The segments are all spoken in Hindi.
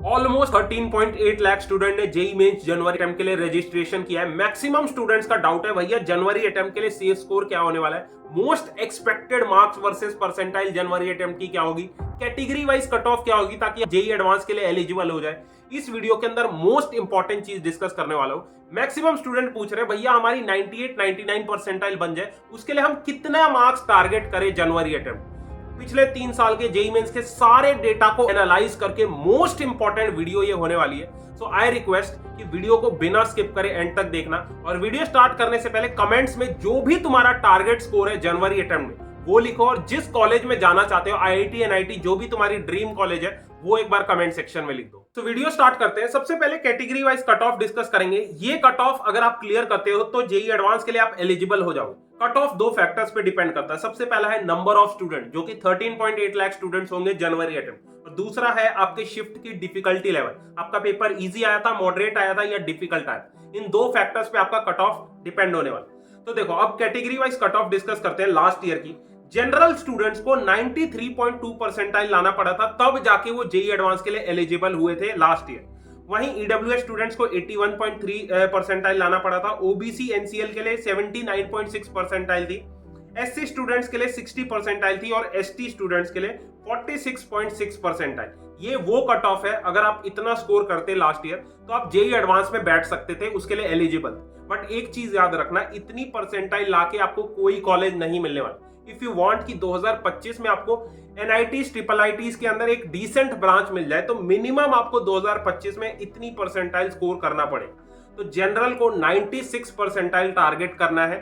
ऑलमोस्ट 13.8 लाख स्टूडेंट ने जेई मेंस जनवरी अटेम्प्ट के लिए रजिस्ट्रेशन किया है। मैक्सिमम स्टूडेंट्स का डाउट है भैया जनवरी अटेम्प्ट के लिए सी स्कोर क्या होने वाला है, most expected marks versus percentile जनवरी अटेम्प्ट की क्या होगी, कैटेगरी वाइज कट ऑफ क्या होगी ताकि जेई एडवांस के लिए एलिजिबल हो जाए। इस वीडियो के अंदर मोस्ट इंपॉर्टेंट चीज डिस्कस करने वाला हूं। मैक्सिमम स्टूडेंट पूछ रहे हैं भैया हमारी 98 99 परसेंटाइल बन जाए उसके लिए हम कितना मार्क्स टारगेट करें जनवरी अटेम्प्ट। पिछले 3 साल के जेई मेंस के सारे डेटा को एनालाइज करके मोस्ट इंपॉर्टेंट वीडियो ये होने वाली है। सो आई रिक्वेस्ट कि वीडियो को बिना स्किप करे एंड तक देखना, और वीडियो स्टार्ट करने से पहले कमेंट्स में जो भी तुम्हारा टारगेट स्कोर है जनवरी अटेम्प्ट में वो लिखो, और जिस कॉलेज में जाना चाहते हो आईआईटी एनआईटी जो भी तुम्हारी ड्रीम कॉलेज है वो एक बार कमेंट सेक्शन में लिख दो। तो वीडियो स्टार्ट करते हैं। सबसे पहले category wise cut off discuss करेंगे। ये कट ऑफ अगर आप क्लियर करते हो तो जेई एडवांस के लिए आप एलिजिबल हो जाओगे। कट ऑफ दो फैक्टर्स पे डिपेंड करता है। सबसे पहला है नंबर ऑफ स्टूडेंट जो कि 13.8 लाख स्टूडेंट्स होंगे जनवरी अटेम्प्ट, और दूसरा है आपके शिफ्ट की डिफिकल्टी लेवल, आपका पेपर इजी आया था, मॉडरेट आया था या डिफिकल्ट आया। इन दो फैक्टर्स पे आपका कट ऑफ डिपेंड होने वाला। तो देखो अब category wise cut off discuss करते हैं। लास्ट ईयर की जनरल स्टूडेंट्स को 93.2 परसेंटाइल लाना पड़ा था तब जाके वो जेई एडवांस के लिए एलिजिबल हुए थे लास्ट ईयर। वहीं ईडब्ल्यूएस स्टूडेंट्स को 81.3 परसेंटाइल लाना पड़ा था। ओबीसी एनसीएल के लिए 79.6 परसेंटाइल थी, एससी स्टूडेंट्स के लिए 60 परसेंटाइल थी, और एसटी स्टूडेंट्स के लिए 46.6 परसेंटाइल। ये वो कट ऑफ है, अगर आप इतना स्कोर करते लास्ट ईयर तो आप जेई एडवांस में बैठ सकते थे, उसके लिए एलिजिबल। बट एक चीज याद रखना, इतनी परसेंटाइल लाके आपको कोई कॉलेज नहीं मिलने वाला। इफ यू वांट कि 2025 में आपको एनआईटीज ट्रिपल आईटीज के अंदर एक डिसेंट ब्रांच मिल जाए तो मिनिमम आपको 2025 में इतनी परसेंटाइल स्कोर करना पड़ेगा। तो जनरल को 96 परसेंटाइल टारगेट करना है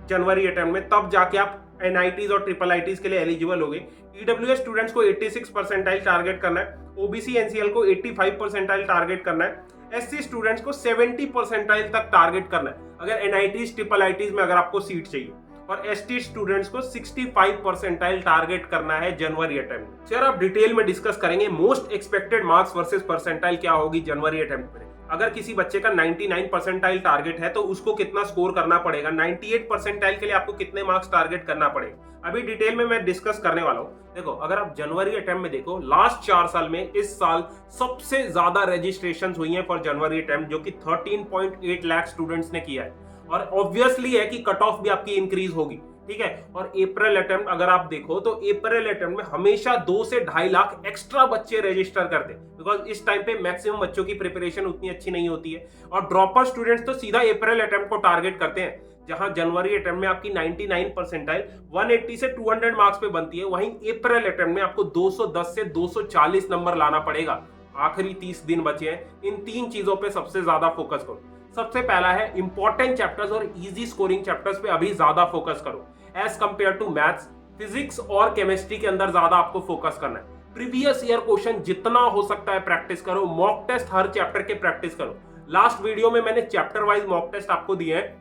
जनवरी अटेम्प्ट में, तब जाके आप एनआईटीज और ट्रिपल आईटीज के लिए एलिजिबल होगे। ईडब्ल्यूएस स्टूडेंट्स को 86 परसेंटाइल टारगेट करना है, ओबीसी एनसीएल को 85 परसेंटाइल टारगेट करना है, एससी स्टूडेंट्स को 70 परसेंटाइल तक टारगेट करना है अगर एनआईटीज ट्रिपल आईटीज में अगर आपको सीट चाहिए, और एसटी स्टूडेंट्स को 65 परसेंटाइल टारगेट करना है जनवरी अटेम्प्ट। सर अब डिटेल में डिस्कस करेंगे most expected marks versus percentile क्या होगी जनवरी अटेम्प्ट में। अगर किसी बच्चे का 99 परसेंटाइल टारगेट है तो उसको कितना स्कोर करना पड़ेगा, 98 परसेंटाइल के लिए आपको कितने मार्क्स टारगेट करना पड़ेगा, अभी डिटेल में मैं डिस्कस करने वाला हूँ। देखो अगर आप जनवरी अटेम्प्ट में देखो, लास्ट 4 साल में इस साल सबसे ज्यादा रजिस्ट्रेशन हुई है फॉर जनवरी अटेम्प्ट, जो कि 13.8 लाख स्टूडेंट्स ने किया है, और ऑब्वियसली है कि कट ऑफ भी आपकी इंक्रीज होगी, ठीक है। और अप्रैल अटेम्प्ट अगर आप देखो तो अप्रैल अटेम्प्ट में हमेशा 2 से 2.5 लाख एक्स्ट्रा बच्चे रजिस्टर करते हैं, बिकॉज इस टाइम पे मैक्सिमम बच्चों की प्रिपरेशन उतनी अच्छी नहीं होती है, और ड्रॉपर स्टूडेंट्स तो सीधा अप्रैल अटेम्प्ट को टारगेट करते हैं। जहां जनवरी अटेम्प्ट में आपकी 99 परसेंटाइल 180 से 200 मार्क्स पे बनती है, वहीं अप्रैल अटेम्प्ट में आपको 210 से 240 नंबर लाना पड़ेगा। आखिरी 30 दिन बचे हैं, इन 3 चीजों पे सबसे ज्यादा फोकस करो। सबसे पहला है इंपॉर्टेंट चैप्टर्स और इजी स्कोरिंग चैप्टर्स पे अभी ज्यादा फोकस करो as compare to maths, physics और केमिस्ट्री के अंदर ज्यादा आपको फोकस करना है। प्रीवियस ईयर क्वेश्चन जितना हो सकता है प्रैक्टिस करो, मॉक टेस्ट हर चैप्टर के प्रैक्टिस करो। लास्ट वीडियो में मैंने चैप्टर वाइज मॉक टेस्ट आपको दिए हैं,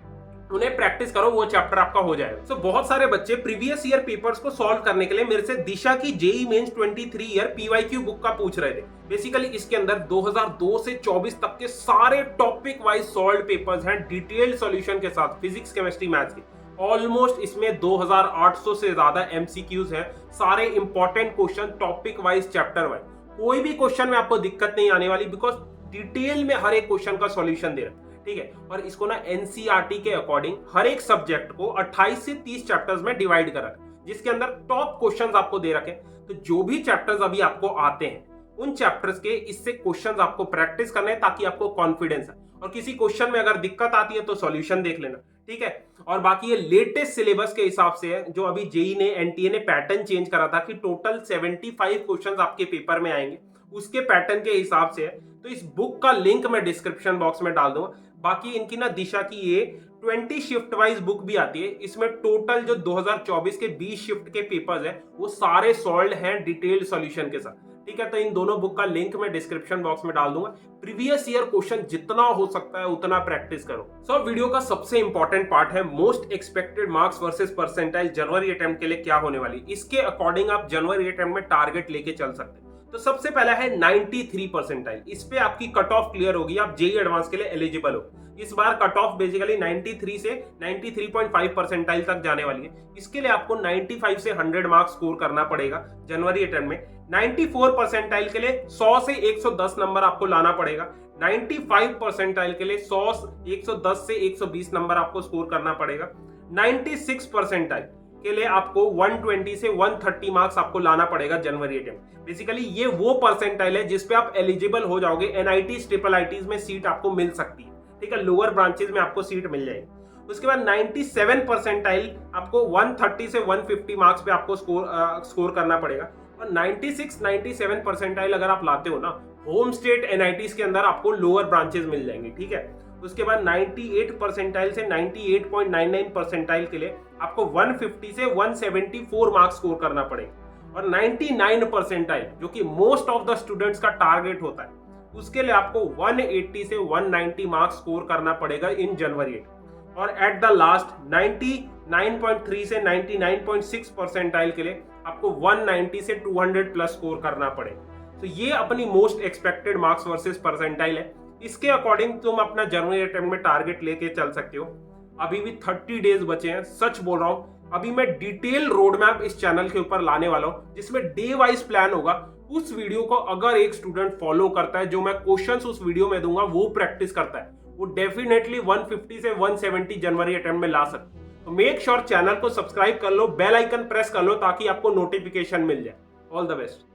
उन्हें प्रैक्टिस करो, वो चैप्टर आपका हो जाएगा। तो बहुत सारे बच्चे प्रीवियस ईयर पेपर्स को सॉल्व करने के लिए मेरे से दिशा की JEE Mains 23 year PYQ book का पूछ रहे थे। बेसिकली इसके अंदर 2002 से 24 तक के सारे टॉपिक वाइज सॉल्व पेपर्स हैं, डिटेल्ड सॉल्यूशन के साथ, फिजिक्स केमिस्ट्री मैथ्स की। ऑलमोस्ट इसमें 2800 से ज्यादा एमसीक्यूज हैं, सारे important question topic wise chapter wise. कोई भी क्वेश्चन में आपको दिक्कत नहीं आने वाली, बिकॉज डिटेल में हर एक क्वेश्चन का सॉल्यूशन दे रहा है, ठीक है। और इसको ना एनसीईआरटी के अकॉर्डिंग हर एक सब्जेक्ट को 28 से 30 चैप्टर्स में डिवाइड कर रखा है, जिसके अंदर टॉप क्वेश्चंस आपको दे रखे। तो जो भी चैप्टर्स अभी आपको आते हैं उन चैप्टर्स के इससे क्वेश्चंस आपको प्रैक्टिस करने हैं ताकि आपको कॉन्फिडेंस है, और किसी क्वेश्चन में अगर दिक्कत आती है तो सॉल्यूशन देख लेना, ठीक है। और बाकी ये लेटेस्ट सिलेबस के हिसाब से है, जो अभी जेई ने एनटीए ने पैटर्न चेंज करा था कि टोटल 75 क्वेश्चंस आपके पेपर में आएंगे, उसके पैटर्न के हिसाब से है। तो इस बुक का लिंक मैं डिस्क्रिप्शन बॉक्स में डाल दूंगा। बाकी इनकी ना दिशा की ये 20 शिफ्ट वाइज बुक भी आती है, इसमें टोटल जो 2024 के 20 शिफ्ट के पेपर्स हैं वो सारे सॉल्व हैं डिटेल्ड सॉल्यूशन के साथ, ठीक है। तो इन दोनों बुक का लिंक मैं डिस्क्रिप्शन बॉक्स में डाल दूंगा। प्रीवियस ईयर क्वेश्चन जितना हो सकता है उतना प्रैक्टिस करो। सो वीडियो का सबसे इंपॉर्टेंट पार्ट है most expected marks versus percentile जनवरी अटेम्प्ट के लिए क्या होने वाली, इसके अकॉर्डिंग आप जनवरी अटेम्प्ट में टारगेट लेके चल सकते हैं। तो सबसे पहला है 93 परसेंटाइल, इस पे आपकी कट ऑफ क्लियर होगी, आप जेई एडवांस के लिए एलिजिबल हो। इस बार कट ऑफ बेसिकली 93 से 93.5 परसेंटाइल तक जाने वाली है। इसके लिए आपको 95 से 100 मार्क्स स्कोर करना पड़ेगा जनवरी अटेम्प्ट में। 94 परसेंटाइल के लिए 100 से 110 नंबर आपको लाना पड़ेगा। 95 परसेंटाइल के लिए 110 से 120 नंबर आपको स्कोर करना पड़ेगा। 96 परसेंटाइल के लिए आपको 120 से 130 मार्क्स आपको लाना पड़ेगा जनवरी अटेम्प्ट। बेसिकली ये वो परसेंटाइल है जिस पे आप एलिजिबल हो जाओगे, एनआईटीज ट्रिपल आईटीज में सीट आपको मिल सकती है, ठीक है, लोअर ब्रांचेस में आपको सीट मिल जाएगी। उसके बाद 97 परसेंटाइल आपको 130 से 150 मार्क्स पे आपको स्कोर करना पड़ेगा। और 96-97 परसेंटाइल अगर आप लाते हो ना, होम स्टेट एनआईटीज के अंदर आपको लोअर ब्रांचेस मिल जाएंगे, ठीक है। उसके बाद 98 परसेंटाइल से 98.99 परसेंटाइल के लिए आपको 150 से 174 मार्क्स स्कोर करना पड़ेगा। और 99 परसेंटाइल जो कि मोस्ट ऑफ द स्टूडेंट्स का टारगेट होता है, उसके लिए आपको 180 से 190 मार्क्स स्कोर करना पड़ेगा इन जनवरी। और एट द लास्ट 99.3 से 99.6 परसेंटाइल के लिए आपको 190 से 200 प्लस स्कोर करना पड़ेगा। तो ये अपनी most expected marks versus percentile है। इसके अकॉर्डिंग तुम अपना जनवरी अटेम्प्ट में टारगेट लेके चल सकते हो। अभी भी 30 डेज बचे हैं, सच बोल रहा हूं। अभी मैं डिटेल रोड मैप इस चैनल के ऊपर लाने वाला हूं, जिसमें डे वाइज प्लान होगा। उस वीडियो को अगर एक स्टूडेंट फॉलो करता है, जो मैं क्वेश्चंस उस वीडियो में दूंगा वो प्रैक्टिस करता है, वो डेफिनेटली 150 से 170 जनवरी अटेम्प्ट में ला सकते। तो मेक श्योर चैनल को सब्सक्राइब कर लो, बेल आइकन प्रेस कर लो ताकि आपको नोटिफिकेशन मिल जाए। All the best.